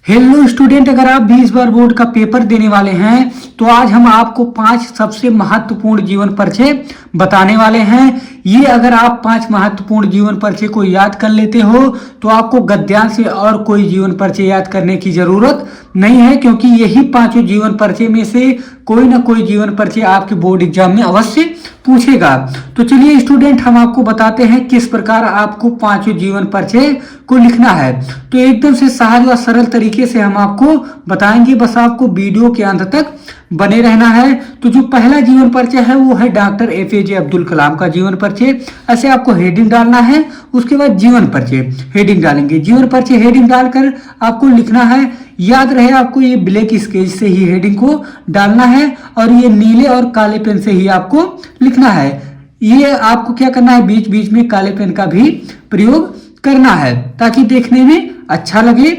Hello student, अगर आप भी इस बार बोर्ड का पेपर देने वाले हैं तो आज हम आपको 5 सबसे महत्वपूर्ण जीवन परिचय बताने वाले हैं। ये अगर आप 5 महत्वपूर्ण जीवन परिचय को याद कर लेते हो तो आपको गद्यांश से और कोई जीवन परिचय याद करने की जरूरत नहीं है, क्योंकि यही 5 जीवन परिचय में से कोई ना कोई जीवन परिचय आपके बोर्ड एग्जाम में अवश्य पूछेगा। तो चलिए स्टूडेंट, हम आपको बताते हैं किस प्रकार आपको 5 जीवन परिचय को लिखना है। तो एकदम से सहज व सरल तरीके से हम आपको बताएंगे, बस आपको वीडियो के अंत तक बने रहना है। तो जो पहला जीवन परिचय है वो है डॉक्टर एपीजे अब्दुल कलाम का जीवन परिचय। ऐसे आपको हेडिंग डालना है, उसके बाद जीवन परिचय हेडिंग डालेंगे। जीवन परिचय हेडिंग डालकर आपको लिखना है, याद रहे आपको ये ब्लैक स्केच से ही हेडिंग को डालना है और ये नीले और काले पेन से ही आपको लिखना है। ये आपको क्या करना है, बीच बीच में काले पेन का भी प्रयोग करना है ताकि देखने में अच्छा लगे।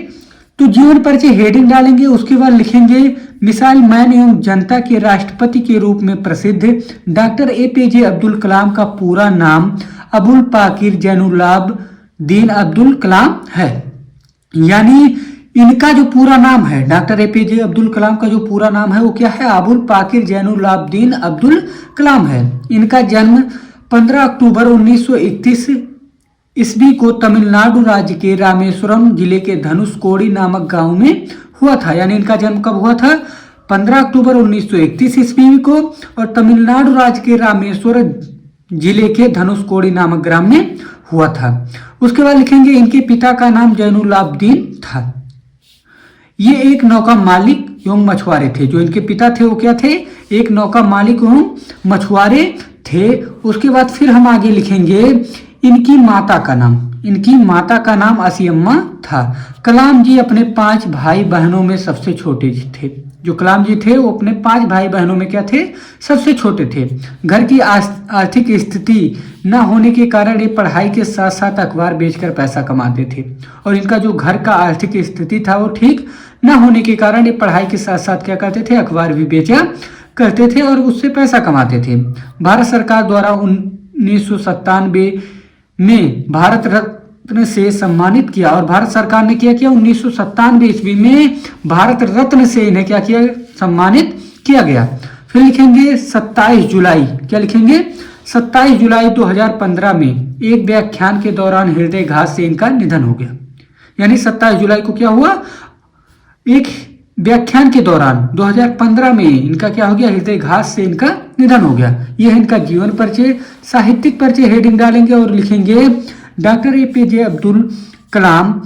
तो जीवन परिचय हेडिंग डालेंगे, उसके बाद लिखेंगे मिसाइल मैन एवं जनता के राष्ट्रपति के रूप में प्रसिद्ध डॉक्टर एपीजे अब्दुल कलाम का पूरा नाम अबुल पाकिर जैनुलाब्दीन अब्दुल कलाम है। यानी इनका जो पूरा नाम है, डॉक्टर एपीजे अब्दुल कलाम का जो पूरा नाम है वो क्या है, अबुल पाकिर जैनुलाब्दीन अब्दुल कलाम है। इनका जन्म 15 अक्टूबर 1931 ईस्वी को तमिलनाडु राज्य के रामेश्वरम जिले के धनुषकोडी नामक गांव में हुआ था। यानी इनका जन्म कब हुआ था, 15 अक्टूबर 1931 ईस्वी को, और तमिलनाडु राज्य के रामेश्वर जिले के धनुषकोडी नामक ग्राम में हुआ था। उसके बाद लिखेंगे इनके पिता का नाम जैनुलाब्दीन था। ये एक नौका मालिक एवं मछुआरे थे। जो इनके पिता थे वो क्या थे, एक नौका मालिक एवं मछुआरे थे। उसके बाद फिर हम आगे लिखेंगे इनकी माता का नाम, इनकी माता का नाम असीम्मा था। कलाम जी अपने 5 भाई बहनों में सबसे छोटे थे। जो कलाम जी थे वो अपने 5 भाई बहनों में क्या थे, सबसे छोटे थे। घर की आर्थिक स्थिति न होने के कारण ये पढ़ाई के साथ साथ अखबार बेचकर पैसा कमाते थे। और इनका जो घर का आर्थिक स्थिति था वो ठीक न होने के कारण ये पढ़ाई के साथ साथ क्या करते थे, अखबार भी बेचा करते थे और उससे पैसा कमाते थे। भारत सरकार द्वारा 1997 में भारत रत्न से सम्मानित किया, और भारत सरकार ने क्या किया, 1997 ईस्वी में भारत रत्न से इन्हें क्या किया, सम्मानित किया गया। फिर लिखेंगे 27 जुलाई, क्या लिखेंगे, 27 जुलाई 2015 में एक व्याख्यान के दौरान हृदयघात से इनका निधन हो गया। यानी 27 जुलाई को क्या हुआ, एक व्याख्यान के दौरान 2015 में इनका क्या हो गया, हृदयघात से इनका निधन हो गया। यह है इनका जीवन परिचय। साहित्यिक परिचय हेडिंग डालेंगे और लिखेंगे डॉक्टर एपीजे अब्दुल कलाम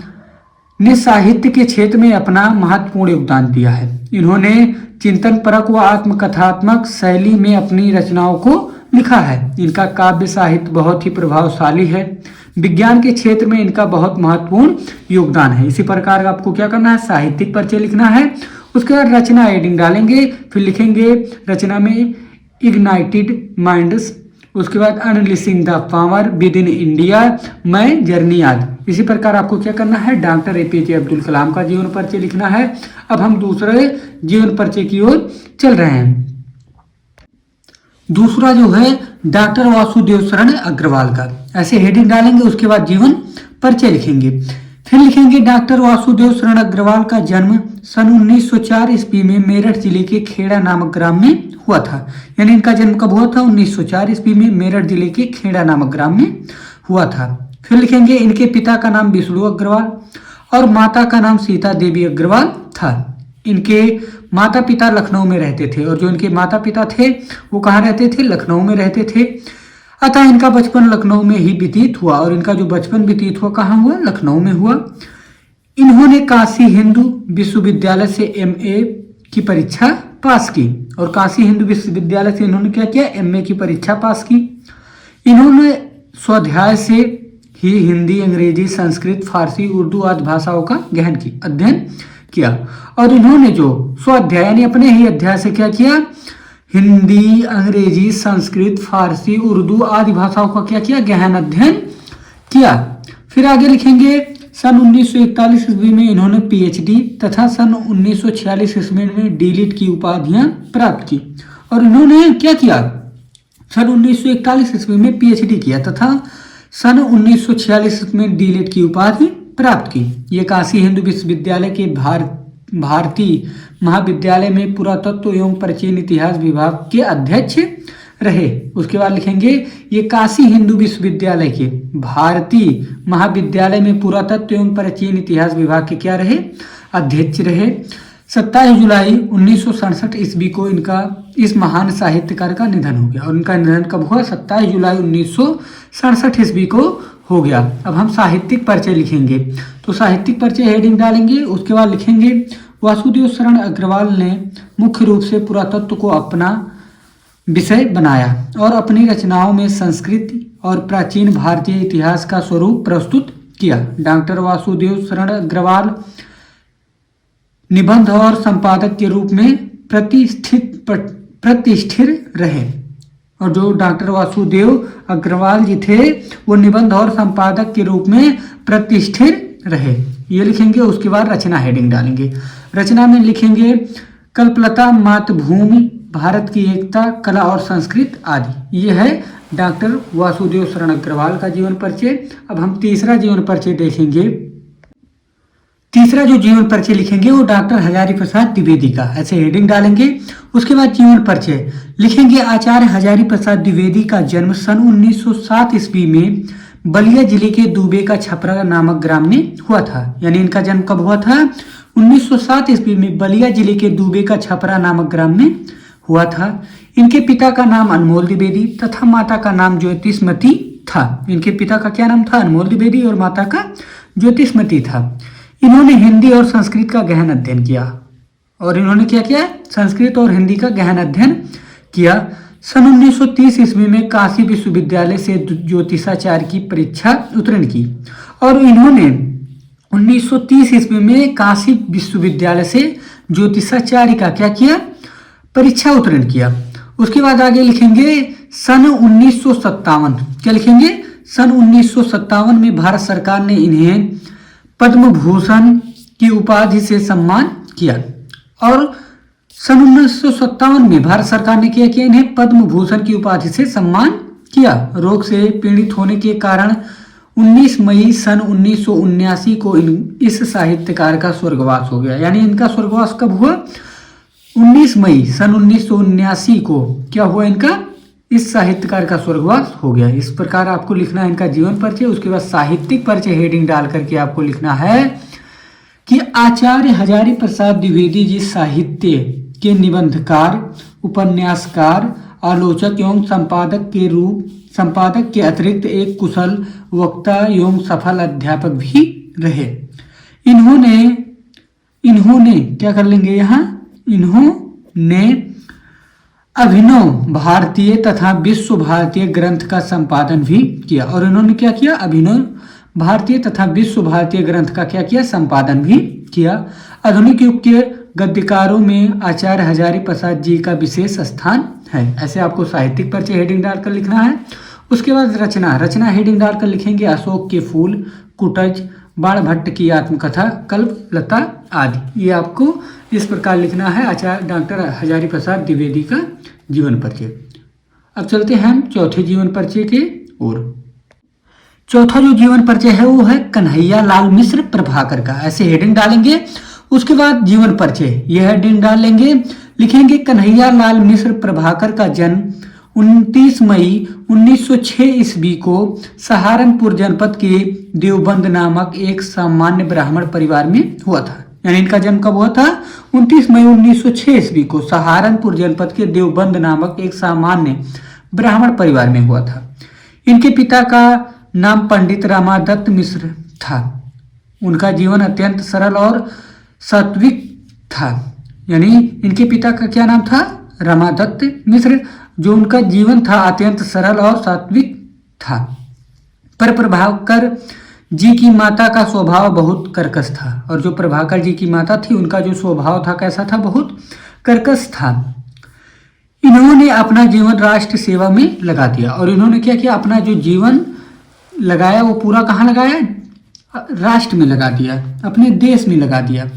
ने साहित्य के क्षेत्र में अपना महत्वपूर्ण योगदान दिया है। इन्होंने चिंतन परक व आत्मकथात्मक शैली में अपनी रचनाओं को लिखा है। इनका काव्य साहित्य बहुत ही प्रभावशाली है। विज्ञान के क्षेत्र में इनका बहुत महत्वपूर्ण योगदान है। इसी प्रकार आपको क्या करना है, साहित्यिक परिचय लिखना है। उसके बाद रचना हेडिंग डालेंगे, फिर लिखेंगे रचना में इग्नाइटेड माइंड्स, उसके बाद unleashing the power within India, my journey याद। इसी प्रकार आपको क्या करना है, डॉक्टर एपीजे अब्दुल कलाम का जीवन परिचय लिखना है। अब हम दूसरे जीवन परिचय की ओर चल रहे हैं। दूसरा जो है डॉक्टर वासुदेव शरण अग्रवाल का, ऐसे हेडिंग डालेंगे, उसके बाद जीवन परिचय लिखेंगे। फिर लिखेंगे डॉक्टर वासुदेव शरण अग्रवाल का जन्म सन 1904 ईस्वी में मेरठ जिले के खेड़ा नामक ग्राम में हुआ था। यानी इनका जन्म कब हुआ था, 1904 ईस्वी में मेरठ जिले के खेड़ा नामक ग्राम में हुआ था। फिर लिखेंगे इनके पिता का नाम विष्णु अग्रवाल और माता का नाम सीता देवी अग्रवाल था। इनके माता पिता लखनऊ में रहते थे, और जो इनके माता पिता थे वो कहाँ रहते थे, लखनऊ में रहते थे। अतः इनका बचपन लखनऊ में ही व्यतीत हुआ, और इनका जो बचपन व्यतीत हुआ कहाँ हुआ, लखनऊ में हुआ। इन्होंने काशी हिंदू विश्वविद्यालय से एमए की परीक्षा पास की, और काशी हिंदू विश्वविद्यालय से इन्होंने क्या किया, एमए की परीक्षा पास की। इन्होंने स्वाध्याय से ही हिंदी, अंग्रेजी, संस्कृत, फारसी, उर्दू आदि भाषाओं का गहन अध्ययन किया। और इन्होंने जो स्वाध्याय यानी अपने ही अध्याय से क्या किया, हिंदी, अंग्रेजी, संस्कृत, फारसी, उर्दू आदि भाषाओं का क्या किया, गहन अध्ययन किया। फिर आगे लिखेंगे सन 1941 ईस्वी में इन्होंने पीएचडी तथा सन 1946 ईस्वी में डीलिट की उपाधियां प्राप्त की। और इन्होंने क्या किया, सन 1941 ईस्वी में पीएचडी किया तथा सन 1946 में डीलिट की उपाधि प्राप्त की। ये काशी हिंदू विश्वविद्यालय के भारतीय महाविद्यालय में पुरातत्व एवं प्राचीन इतिहास विभाग के अध्यक्ष रहे। उसके बाद लिखेंगे ये काशी हिंदू विश्वविद्यालय के भारतीय महाविद्यालय में पुरातत्व एवं प्राचीन इतिहास विभाग के क्या रहे, अध्यक्ष रहे। 27 जुलाई 1967 ईस्वी को इस महान साहित्यकार का निधन हो गया। और इनका निधन कब हुआ? 27 जुलाई 1967 ईस्वी को हो गया। अब हम साहित्यिक परिचय लिखेंगे, तो साहित्यिक परिचय हेडिंग डालेंगे। उसके बाद लिखेंगे वासुदेव शरण अग्रवाल ने मुख्य रूप से पुरातत्व को अपना विषय बनाया और अपनी रचनाओं में संस्कृति और प्राचीन भारतीय इतिहास का स्वरूप प्रस्तुत किया। डॉक्टर वासुदेव शरण अग्रवाल निबंध और संपादक के रूप में प्रतिष्ठित रहे। और जो डॉक्टर वासुदेव अग्रवाल जी थे वो निबंध और संपादक के रूप में प्रतिष्ठित रहे, ये लिखेंगे। उसके बाद रचना हेडिंग डालेंगे। रचना में लिखेंगे कल्पलता, मातृभूमि, भारत की एकता, कला और संस्कृति आदि। ये है डॉक्टर वासुदेव शरण अग्रवाल का जीवन परिचय। अब हम तीसरा जीवन परिचय देखेंगे। तीसरा जो जीवन परिचय लिखेंगे वो डॉक्टर हजारी प्रसाद द्विवेदी का, ऐसे हेडिंग डालेंगे। उसके बाद जीवन परिचय लिखेंगे आचार्य हजारी प्रसाद द्विवेदी का जन्म सन 1907 ईस्वी में बलिया जिले के दुबे का छपरा नामक ग्राम में हुआ था। यानी इनका जन्म कब हुआ था? 1907 ईस्वी में बलिया जिले के दुबे का छपरा नामक ग्राम में हुआ था। इनके पिता का नाम अनमोल द्विवेदी तथा माता का नाम ज्योतिषमती था। इनके पिता का क्या नाम था? अनमोल द्विवेदी, और माता का ज्योतिषमती था। इन्होंने हिंदी और संस्कृत का गहन अध्ययन किया। और इन्होंने क्या किया? संस्कृत और हिंदी का गहन अध्ययन किया। सन 1930 ईस्वी में काशी विश्वविद्यालय से ज्योतिषाचार्य की परीक्षा उत्तीर्ण की। और इन्होंने 1930 ईस्वी में काशी विश्वविद्यालय से ज्योतिषाचार्य का क्या किया? परीक्षा उत्तीर्ण किया। उसके बाद आगे लिखेंगे सन 1957। क्या लिखेंगे? सन 1957 में भारत सरकार ने इन्हें पद्म भूषण की उपाधि से सम्मान किया। और सन 1957 में भारत सरकार ने क्या किया? इन्हें पद्म भूषण की उपाधि से सम्मान किया। रोग से पीड़ित होने के कारण 19 मई सन 1979 को इस साहित्यकार का स्वर्गवास हो गया। यानी इनका स्वर्गवास कब हुआ? 19 मई सन 1979 को क्या हुआ? इनका इस साहित्यकार का स्वर्गवास हो गया। इस प्रकार आपको लिखना है इनका जीवन परिचय। उसके बाद साहित्यिक परिचय हेडिंग डाल करके आपको लिखना है कि आचार्य हजारी प्रसाद द्विवेदी जी साहित्य के निबंधकार, उपन्यासकार, आलोचक एवं संपादक के अतिरिक्त एक कुशल वक्ता एवं सफल अध्यापक भी रहे। इन्होंने क्या कर लेंगे यहाँ? इन्होंने अभिनव भारतीय तथा विश्व भारतीय ग्रंथ का संपादन भी किया। और इन्होंने क्या किया? अभिनव भारतीय तथा विश्व भारतीय ग्रंथ का क्या किया? संपादन भी किया। आधुनिक युग के गद्यकारों में आचार्य हजारी प्रसाद जी का विशेष स्थान है। ऐसे आपको साहित्यिक परिचय हेडिंग डालकर लिखना है। उसके बाद रचना हेडिंग डालकर लिखेंगे अशोक के फूल, कुटज, बाणभट्ट की आत्मकथा, कल्पलता आदि। ये आपको इस प्रकार लिखना है आचार्य डॉक्टर हजारी प्रसाद द्विवेदी का जीवन परिचय। अब चलते हैं हम चौथे जीवन परिचय के ओर। चौथा जो जीवन परिचय है वो है कन्हैया लाल मिश्र प्रभाकर का, ऐसे हेडिंग डालेंगे। उसके बाद जीवन परिचय यह हेडिंग डाल लेंगे। लिखेंगे कन्हैया लाल मिश्र प्रभाकर का जन्म 29 मई 1906 ईस्वी को सहारनपुर जनपद के देवबंद नामक एक सामान्य ब्राह्मण परिवार में हुआ था। यानी इनका जन्म कब हुआ था? 29 मई 1906 ईस्वी को सहारनपुर जनपद के देवबंद नामक एक सामान्य ब्राह्मण परिवार में हुआ था। इनके पिता का नाम पंडित रामादत्त मिश्र था। उनका जीवन अत्यंत सरल और सात्विक था। यानी इनके पिता का क्या नाम था? रामादत्त मिश्र। जो उनका जीवन था अत्यंत सरल और सात्विक था। पर प्रभाकर जी की माता का स्वभाव बहुत कर्कश था। और जो प्रभाकर जी की माता थी उनका जो स्वभाव था कैसा था? बहुत कर्कश था। इन्होंने अपना जीवन राष्ट्र सेवा में लगा दिया। और इन्होंने क्या किया? अपना जो जीवन लगाया वो पूरा कहाँ लगाया? राष्ट्र में लगा दिया, अपने देश में लगा दिया।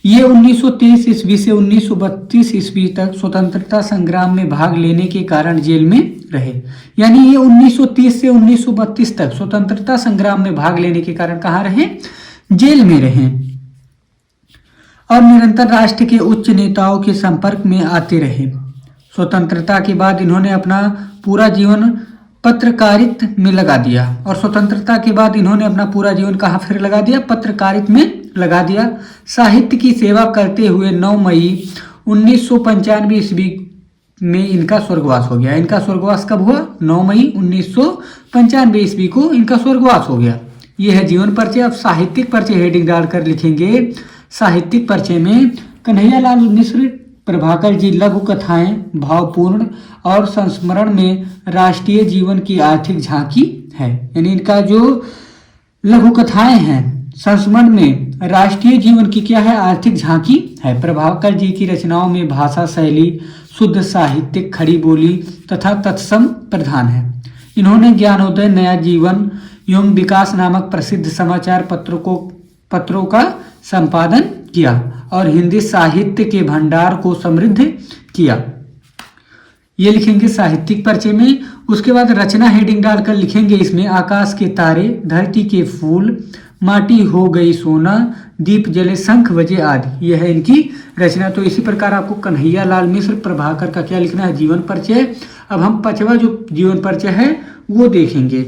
ये 1923 ईस्वी से 1932 ईस्वी तक स्वतंत्रता संग्राम में भाग लेने के कारण जेल में रहे। यानी ये 1930 से 1932 तक स्वतंत्रता संग्राम में भाग लेने के कारण कहाँ रहे? जेल में रहे और निरंतर राष्ट्र के उच्च नेताओं के संपर्क में आते रहे। स्वतंत्रता के बाद इन्होंने अपना पूरा जीवन पत्रकारिता में लगा दिया और स्वतंत्रता के बाद इन्होंने अपना पूरा जीवन कहाँ फिर लगा दिया? पत्रकारिता में लगा दिया। साहित्य की सेवा करते हुए 9 मई 1995 ईस्वी में इनका स्वर्गवास हो गया। इनका स्वर्गवास कब हुआ? 9 मई 1995 ईस्वी को इनका स्वर्गवास हो गया। ये है जीवन परिचय। अब साहित्यिक परिचय हेडिंग डालकर लिखेंगे। साहित्यिक परिचय में कन्हैयालाल मिश्र प्रभाकर जी लघु कथाएं भावपूर्ण और संस्मरण में राष्ट्रीय जीवन की आर्थिक झांकी है। यानी इनका जो लघु कथाएं हैं संस्मरण में राष्ट्रीय जीवन की क्या है? आर्थिक झांकी है। प्रभाकर जी की रचनाओं में भाषा शैली शुद्ध साहित्यिक खड़ी बोली तथा तत्सम प्रधान है। इन्होंने ज्ञानोदय, नया जीवन एवं विकास नामक प्रसिद्ध समाचार पत्रों का संपादन किया और हिंदी साहित्य के भंडार को समृद्ध किया। ये लिखेंगे साहित्यिक परिचय में। उसके बाद रचना हेडिंग डालकर लिखेंगे इसमें आकाश के तारे, धरती के फूल, माटी हो गई सोना, दीप जले शंख बजे आदि। यह है इनकी रचना। तो इसी प्रकार आपको कन्हैयालाल मिश्र प्रभाकर का क्या लिखना है? जीवन परिचय। अब हम 5वां जो जीवन परिचय है वो देखेंगे।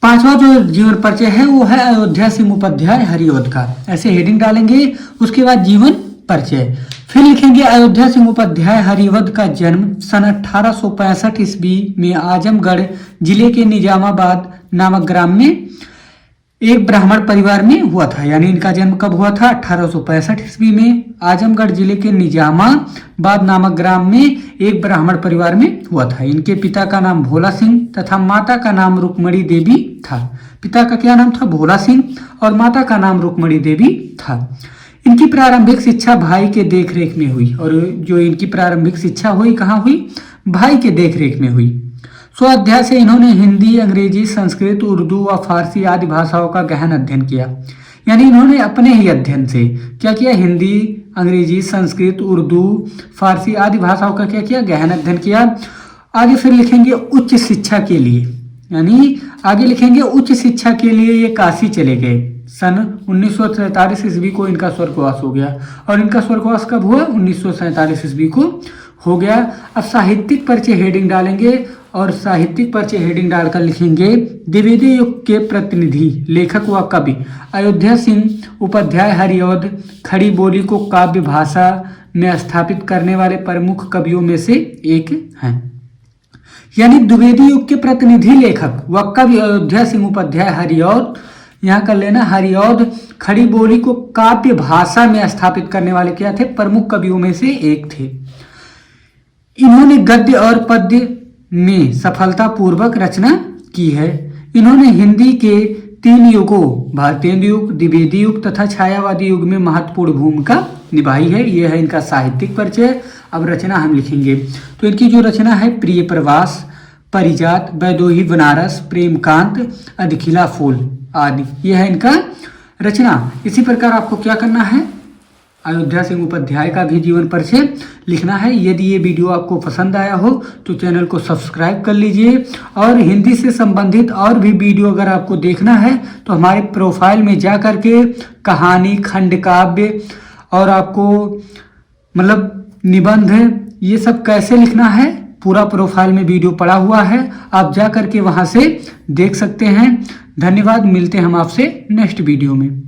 5वां जो जीवन परिचय है वो है अयोध्या सिंह उपाध्याय हरिऔध का। ऐसे हेडिंग डालेंगे। उसके बाद जीवन परिचय फिर लिखेंगे अयोध्या सिंह उपाध्याय हरिऔध का जन्म सन 1865 ईस्वी में आजमगढ़ जिले के निजामाबाद नामक ग्राम में एक ब्राह्मण परिवार में हुआ था। यानी इनका जन्म कब हुआ था? 1865 ईस्वी में आजमगढ़ जिले के निजामाबाद नामक ग्राम में एक ब्राह्मण परिवार में हुआ था। इनके पिता का नाम भोला सिंह तथा माता का नाम रुक्मणी देवी था। पिता का क्या नाम था? भोला सिंह और माता का नाम रुक्मणी देवी था। इनकी प्रारंभिक शिक्षा भाई के देखरेख में हुई और जो इनकी प्रारंभिक शिक्षा हुई कहाँ हुई? भाई के देखरेख में हुई। स्वाध्याय से इन्होंने हिंदी, अंग्रेजी, संस्कृत, उर्दू व फारसी आदि भाषाओं का गहन अध्ययन किया। यानी इन्होंने अपने ही अध्ययन से क्या किया? हिंदी, अंग्रेजी, संस्कृत, उर्दू, फारसी आदि भाषाओं का क्या किया? गहन अध्ययन किया। आगे फिर लिखेंगे उच्च शिक्षा के लिए। यानी आगे लिखेंगे उच्च शिक्षा के लिए ये काशी चले गए। सन 1947 ईस्वी को इनका स्वर्गवास हो गया और इनका स्वर्गवास कब हुआ? 1947 ईस्वी को हो गया। अब साहित्यिक परिचय हेडिंग डालेंगे और साहित्यिक परिचय हेडिंग डालकर लिखेंगे द्विवेदी युग के प्रतिनिधि लेखक व कवि अयोध्या सिंह उपाध्याय हरिऔध खड़ी बोली को काव्य भाषा में स्थापित करने वाले प्रमुख कवियों में से एक हैं। यानी द्विवेदी युग के प्रतिनिधि लेखक व कवि अयोध्या सिंह उपाध्याय हरिऔध, यहाँ कर लेना, हरिऔध खड़ी बोली को काव्य भाषा में स्थापित करने वाले क्या थे? प्रमुख कवियों में से एक थे। इन्होंने गद्य और पद्य में सफलतापूर्वक रचना की है। इन्होंने हिंदी के 3 युगों भारतेंदु युग, द्विवेदी युग तथा छायावादी युग में महत्वपूर्ण भूमिका निभाई है। यह है इनका साहित्यिक परिचय। अब रचना हम लिखेंगे तो इनकी जो रचना है प्रिय प्रवास, परिजात, वैदोही बनारस, प्रेमकांत, अधिखिला फूल आदि। यह है इनका रचना। इसी प्रकार आपको क्या करना है? अयोध्या सिंह उपाध्याय का भी जीवन परिचय लिखना है। यदि ये वीडियो आपको पसंद आया हो तो चैनल को सब्सक्राइब कर लीजिए और हिंदी से संबंधित और भी वीडियो अगर आपको देखना है तो हमारे प्रोफाइल में जा करके कहानी, खंड काव्य और आपको मतलब निबंध ये सब कैसे लिखना है पूरा प्रोफाइल में वीडियो पड़ा हुआ है। आप जा करके वहाँ से देख सकते हैं। धन्यवाद। मिलते हैं हम आपसे नेक्स्ट वीडियो में।